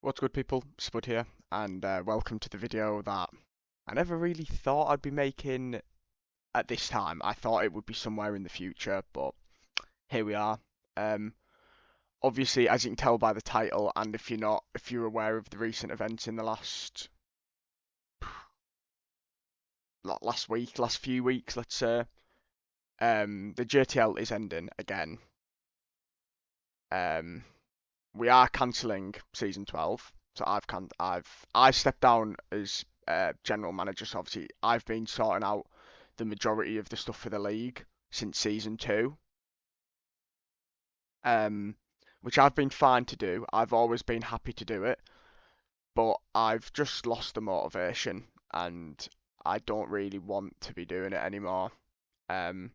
What's good, people? Spud here, and welcome to the video that I never really thought I'd be making at this time. I thought it would be somewhere in the future, but here we are. Um, Obviously, as you can tell by the title, and if you're not, if you're aware of the recent events in the last week, last few weeks, let's say, the JTL is ending again. Um, we are cancelling season 12. So I stepped down as general manager. So obviously I've been sorting out the majority of the stuff for the league since season 2. Um, which I've been fine to do. I've always been happy to do it, but I've just lost the motivation and I don't really want to be doing it anymore. Um,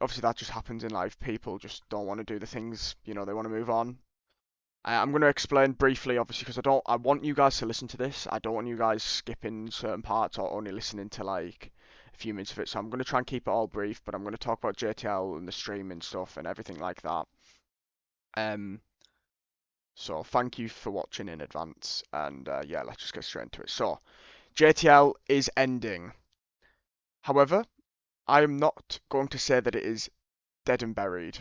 Obviously that just happens in life. People just don't want to do the things, they want to move on. I'm going to explain briefly, obviously, because I want you guys to listen to this. I don't want you guys skipping certain parts or only listening to like a few minutes of it. So I'm going to try and keep it all brief, but I'm going to talk about JTL and the streaming stuff and everything like that. Um, so thank you for watching in advance, and yeah, let's just get straight into it. So JTL is ending. However, I am not going to say that it is dead and buried.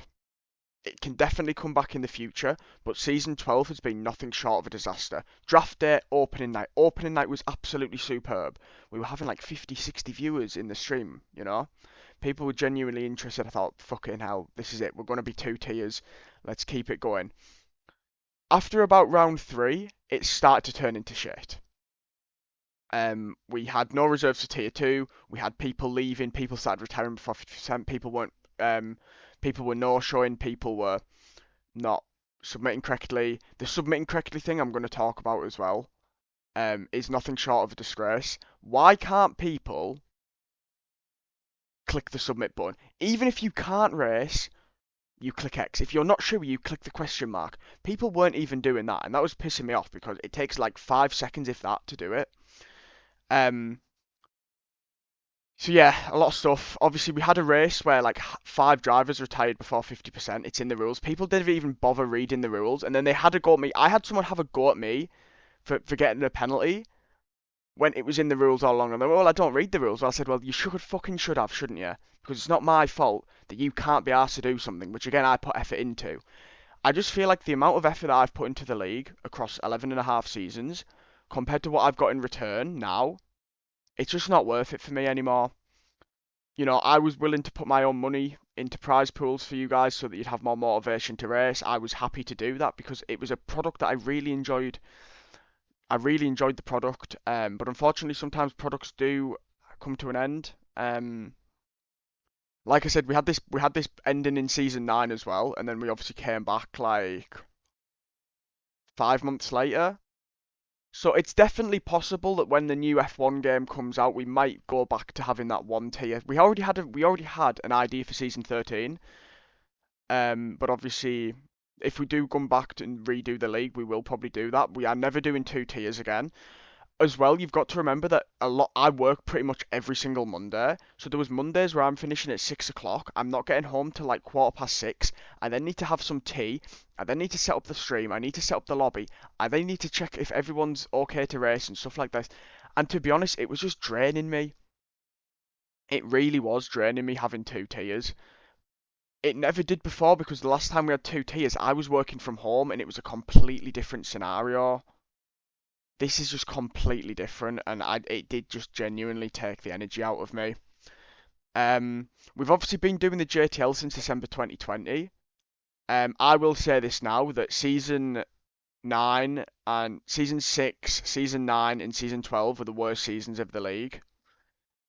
It can definitely come back in the future, but season 12 has been nothing short of a disaster. Draft day, opening night. Opening night was absolutely superb. We were having like 50, 60 viewers in the stream, you know? People were genuinely interested. I thought, fucking hell, this is it. We're going to be 2 tiers. Let's keep it going. After about round 3, it started to turn into shit. We had no reserves for tier 2. We had people leaving. People started retiring before 50%. People were no-showing. People were not submitting correctly. The submitting correctly thing I'm going to talk about as well is nothing short of a disgrace. Why can't people click the submit button? Even if you can't race, you click X. If you're not sure, you click the question mark. People weren't even doing that, and that was pissing me off because it takes like 5 seconds, if that, to do it. Um, so yeah, a lot of stuff. Obviously, we had a race where like 5 drivers retired before 50%. It's in the rules. People didn't even bother reading the rules, and then they had a go at me. I had someone have a go at me for getting a penalty when it was in the rules all along. And they were, well, I don't read the rules. Well, I said, well, you should have, shouldn't you? Because it's not my fault that you can't be asked to do something, which again I put effort into. I just feel like the amount of effort that I've put into the league across 11 and a half seasons compared to what I've got in return now, it's just not worth it for me anymore. I was willing to put my own money into prize pools for you guys so that you'd have more motivation to race. I was happy to do that because it was a product that I really enjoyed. I really enjoyed the product, but unfortunately, sometimes products do come to an end. Like I said, we had this ending in season 9 as well, and then we obviously came back like 5 months later. So it's definitely possible that when the new F1 game comes out, we might go back to having that 1 tier. We already had an idea for season 13. But obviously, if we do come back and redo the league, we will probably do that. We are never doing 2 tiers again. As well, you've got to remember that I work pretty much every single Monday. So there was Mondays where I'm finishing at 6 o'clock. I'm not getting home till like 6:15. I then need to have some tea. I then need to set up the stream. I need to set up the lobby. I then need to check if everyone's okay to race and stuff like this. And to be honest, it was just draining me. It really was draining me having 2 tiers. It never did before because the last time we had 2 tiers, I was working from home and it was a completely different scenario. This is just completely different, and it did just genuinely take the energy out of me. We've obviously been doing the JTL since December 2020. I will say this now that season 9 and season 6, season 9 and season 12 were the worst seasons of the league.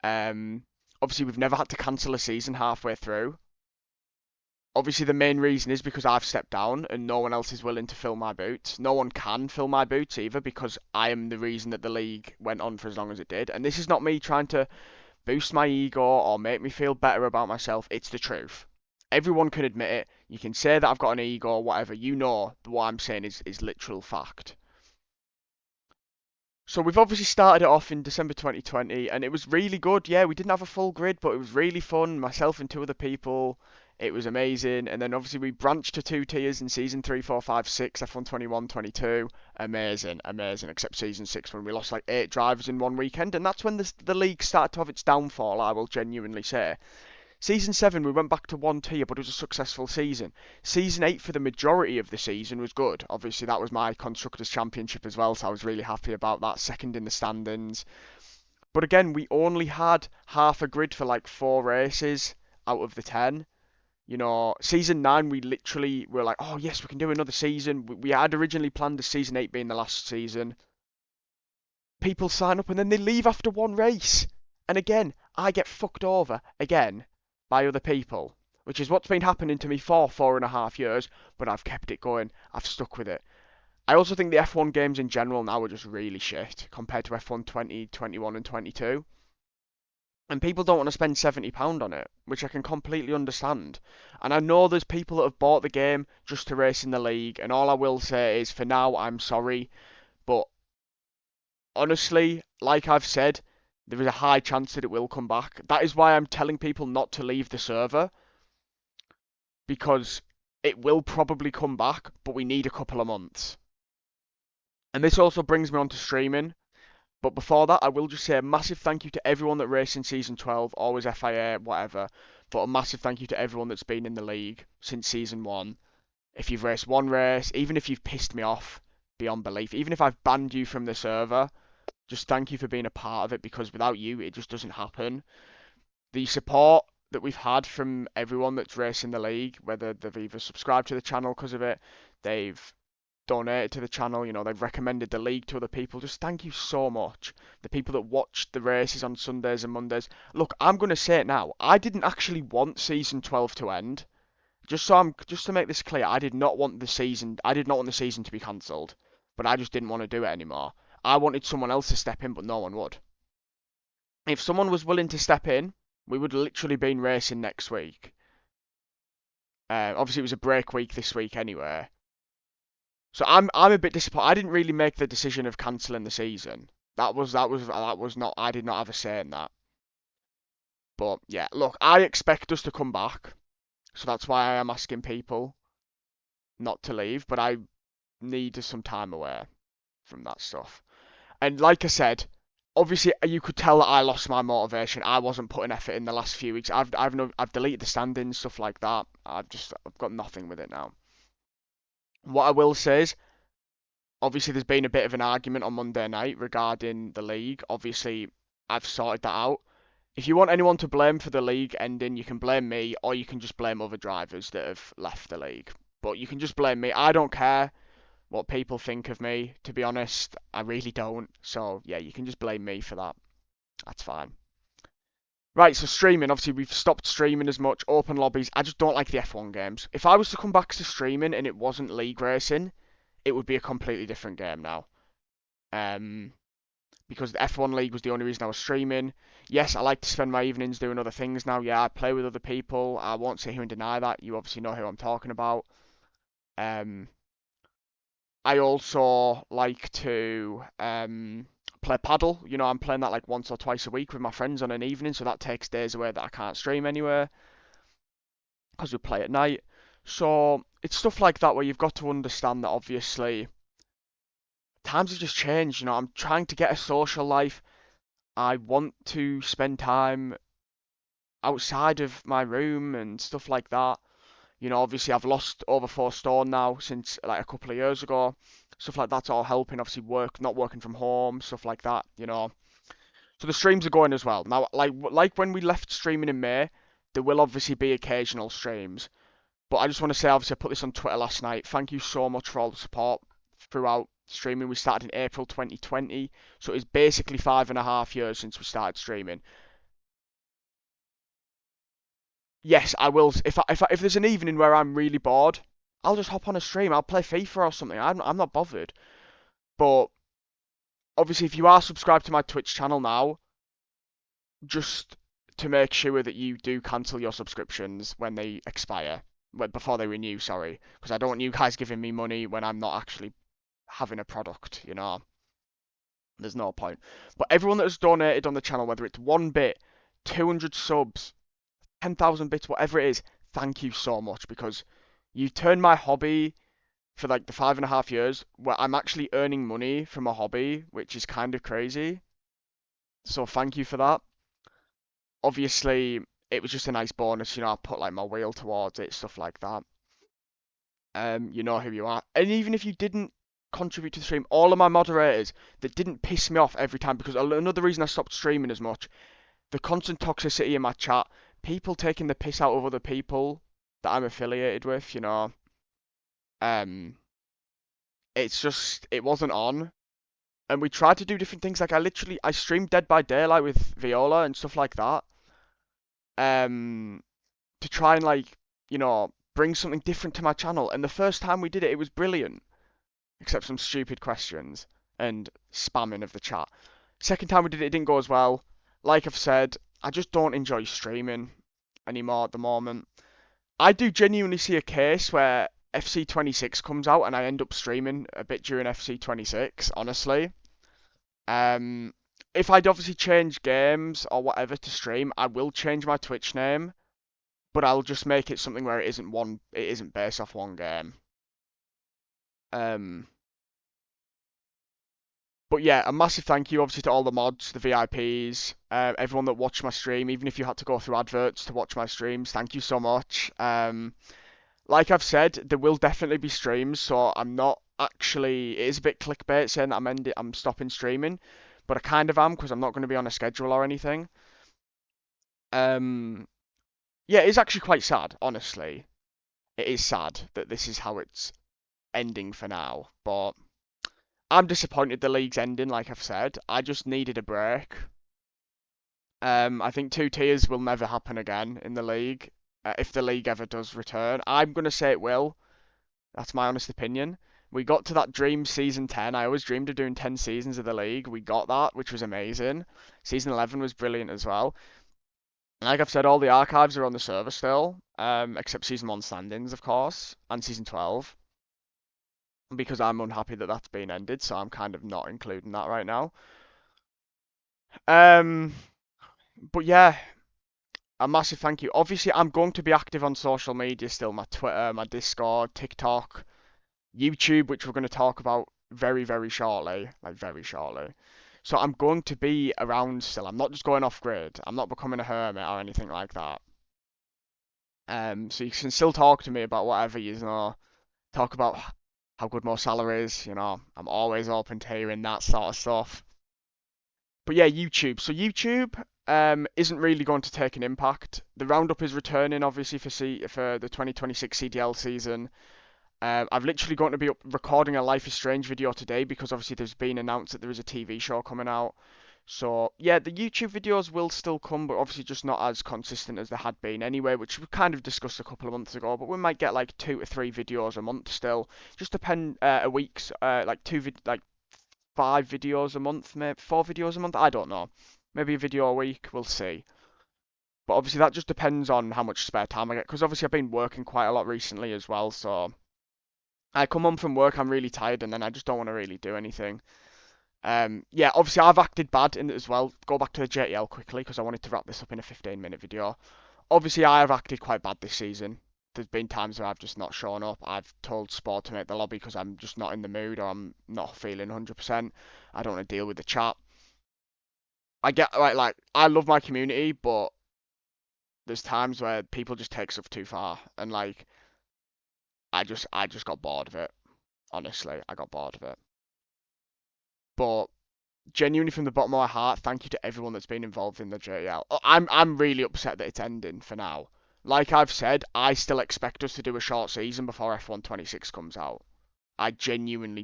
Obviously we've never had to cancel a season halfway through. Obviously, the main reason is because I've stepped down and no one else is willing to fill my boots. No one can fill my boots either because I am the reason that the league went on for as long as it did. And this is not me trying to boost my ego or make me feel better about myself. It's the truth. Everyone can admit it. You can say that I've got an ego or whatever. You know what I'm saying is literal fact. So we've obviously started it off in December 2020 and it was really good. Yeah, we didn't have a full grid, but it was really fun. Myself and 2 other people. It was amazing. And then obviously we branched to two tiers in season 3, 4, 5, 6, F1 21, 22. Amazing, amazing. Except season 6 when we lost like 8 drivers in one weekend. And that's when the league started to have its downfall, I will genuinely say. Season 7, we went back to one tier, but it was a successful season. Season 8, for the majority of the season, was good. Obviously, that was my Constructors' Championship as well, so I was really happy about that. Second in the standings. But again, we only had half a grid for like 4 races out of the 10. You know, season 9, we literally were like, oh, yes, we can do another season. We had originally planned the season 8 being the last season. People sign up and then they leave after one race. And again, I get fucked over again by other people, which is what's been happening to me for 4.5 years, but I've kept it going. I've stuck with it. I also think the F1 games in general now are just really shit compared to F1 20, 21 and 22. And people don't want to spend £70 on it, which I can completely understand. And I know there's people that have bought the game just to race in the league, and all I will say is for now, I'm sorry, but honestly, like I've said, there is a high chance that it will come back. That is why I'm telling people not to leave the server, because it will probably come back, but we need a couple of months. And this also brings me on to streaming. But before that, I will just say a massive thank you to everyone that raced in Season 12, always FIA, whatever. But a massive thank you to everyone that's been in the league since Season 1. If you've raced one race, even if you've pissed me off beyond belief, even if I've banned you from the server, just thank you for being a part of it, because without you, it just doesn't happen. The support that we've had from everyone that's racing the league, whether they've either subscribed to the channel because of it, they've donated to the channel, you know, they've recommended the league to other people. Just thank you so much. The people that watched the races on Sundays and Mondays. Look, I'm going to say it now. I didn't actually want season 12 to end. Just to make this clear, I did not want the season to be cancelled, but I just didn't want to do it anymore. I wanted someone else to step in, but no one would. If someone was willing to step in, we would literally been racing next week. Obviously it was a break week this week anyway. So I'm a bit disappointed. I didn't really make the decision of cancelling the season. That was not. I did not have a say in that. But yeah, look, I expect us to come back, so that's why I am asking people not to leave. But I need some time away from that stuff. And like I said, obviously you could tell that I lost my motivation. I wasn't putting effort in the last few weeks. I've deleted the standings, stuff like that. I've got nothing with it now. What I will say is, obviously there's been a bit of an argument on Monday night regarding the league. Obviously, I've sorted that out. If you want anyone to blame for the league ending, you can blame me, or you can just blame other drivers that have left the league. But you can just blame me. I don't care what people think of me, to be honest. I really don't. So, yeah, you can just blame me for that. That's fine. Right, so streaming. Obviously, we've stopped streaming as much. Open lobbies. I just don't like the F1 games. If I was to come back to streaming and it wasn't league racing, it would be a completely different game now. Because the F1 League was the only reason I was streaming. Yes, I like to spend my evenings doing other things now. Yeah, I play with other people. I won't sit here and deny that. You obviously know who I'm talking about. I also like to play paddle. You know, I'm playing that like once or twice a week with my friends on an evening, so that takes days away that I can't stream anywhere because we play at night. So it's stuff like that where you've got to understand that obviously times have just changed. You know, I'm trying to get a social life. I want to spend time outside of my room and stuff like that. You know, obviously I've lost over 4 stone now since like a couple of years ago. Stuff like that's all helping. Obviously not working from home, stuff like that, you know. So the streams are going as well. Now, like when we left streaming in May, there will obviously be occasional streams. But I just want to say, obviously, I put this on Twitter last night. Thank you so much for all the support throughout streaming. We started in April 2020, so it's basically 5.5 years since we started streaming. Yes, I will. If there's an evening where I'm really bored, I'll just hop on a stream. I'll play FIFA or something. I'm not bothered. But obviously, if you are subscribed to my Twitch channel now, just to make sure that you do cancel your subscriptions when they expire, before they renew. Sorry, because I don't want you guys giving me money when I'm not actually having a product. You know, there's no point. But everyone that has donated on the channel, whether it's 1 bit, 200 subs, 10,000 bits, whatever it is, thank you so much because you turned my hobby for like the 5.5 years where I'm actually earning money from a hobby, which is kind of crazy. So thank you for that. Obviously, it was just a nice bonus, I put like my wheel towards it, stuff like that. You know who you are. And even if you didn't contribute to the stream, all of my moderators that didn't piss me off every time, because another reason I stopped streaming as much, the constant toxicity in my chat, people taking the piss out of other people that I'm affiliated with, um, it wasn't on. And we tried to do different things. Like I streamed Dead by Daylight with Viola and stuff like that. Um, to try and bring something different to my channel. And the first time we did it, it was brilliant, except some stupid questions and spamming of the chat. Second time we did it, it didn't go as well. Like I've said, I just don't enjoy streaming anymore at the moment. I do genuinely see a case where FC26 comes out and I end up streaming a bit during FC26, honestly. Um, if I'd obviously change games or whatever to stream, I will change my Twitch name, but I'll just make it something where it isn't based off one game. Um, but yeah, a massive thank you obviously to all the mods, the VIPs, everyone that watched my stream, even if you had to go through adverts to watch my streams. Thank you so much. Like I've said, there will definitely be streams, so I'm not actually. It is a bit clickbait saying that I'm stopping streaming, but I kind of am because I'm not going to be on a schedule or anything. Um, yeah, it's actually quite sad, honestly. It is sad that this is how it's ending for now, but I'm disappointed the league's ending, like I've said. I just needed a break. I think 2 tiers will never happen again in the league, if the league ever does return. I'm going to say it will. That's my honest opinion. We got to that dream season 10. I always dreamed of doing 10 seasons of the league. We got that, which was amazing. Season 11 was brilliant as well. Like I've said, all the archives are on the server still, except season 1 standings, of course, and season 12. Because I'm unhappy that that's been ended, so I'm kind of not including that right now. Um, but yeah, a massive thank you. Obviously, I'm going to be active on social media still, my Twitter, my Discord, TikTok, YouTube, which we're going to talk about very, very shortly, like very shortly. So I'm going to be around still. I'm not just going off grid. I'm not becoming a hermit or anything like that. So you can still talk to me about whatever talk about how good more salary is. I'm always open to hearing that sort of stuff. But yeah, YouTube. So YouTube isn't really going to take an impact. The roundup is returning, obviously, for the 2026 CDL season. I've literally going to be recording a Life is Strange video today because obviously there's been announced that there is a TV show coming out. So yeah, the YouTube videos will still come, but obviously just not as consistent as they had been anyway, which we kind of discussed a couple of months ago. But we might get like 2 to 3 videos a month still. Just depend a week's like like 5 videos a month, maybe 4 videos a month. I don't know. Maybe a video a week. We'll see. But obviously that just depends on how much spare time I get, because obviously I've been working quite a lot recently as well. So I come home from work, I'm really tired, and then I just don't want to really do anything. Yeah, obviously I've acted bad in it as well. Go back to the JTL quickly because I wanted to wrap this up in a 15-minute video. Obviously I have acted quite bad this season. There's been times where I've just not shown up. I've told Sport to make the lobby because I'm just not in the mood or I'm not feeling 100%. I don't want to deal with the chat. I get like I love my community, but there's times where people just take stuff too far, and like I just got bored of it. Honestly, I got bored of it. But genuinely from the bottom of my heart, thank you to everyone that's been involved in the JL. I'm really upset that it's ending for now. Like I've said, I still expect us to do a short season before F126 comes out. I genuinely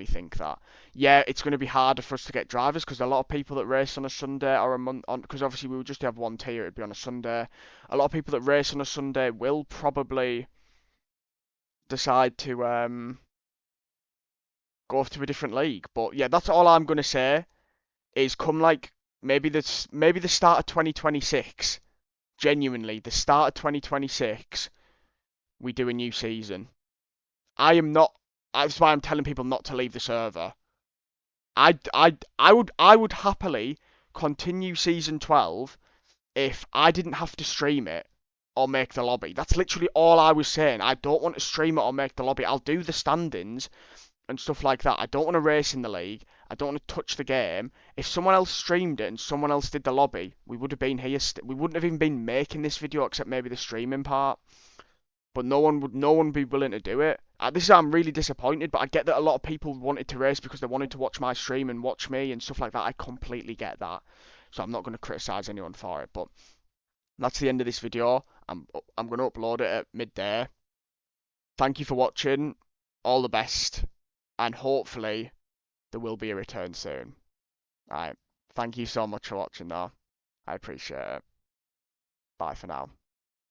think that. Yeah, it's going to be harder for us to get drivers because a lot of people that race on a Sunday or a month on, because obviously we would just have one tier, it'd be on a Sunday. A lot of people that race on a Sunday will probably decide to go off to a different league. But yeah, that's all I'm gonna say is come like maybe the start of 2026. Genuinely, the start of 2026, we do a new season. I am not. That's why I'm telling people not to leave the server. I would happily continue season 12 if I didn't have to stream it or make the lobby. That's literally all I was saying. I don't want to stream it or make the lobby. I'll do the standings and stuff like that. I don't want to race in the league. I don't want to touch the game. If someone else streamed it and someone else did the lobby, we would have been here. We wouldn't have even been making this video except maybe the streaming part. But no one would be willing to do it. This is I'm really disappointed. But I get that a lot of people wanted to race because they wanted to watch my stream and watch me and stuff like that. I completely get that. So I'm not going to criticize anyone for it. But that's the end of this video. I'm going to upload it at midday. Thank you for watching. All the best, and hopefully there will be a return soon. Alright. Thank you so much for watching though. I appreciate it. Bye for now.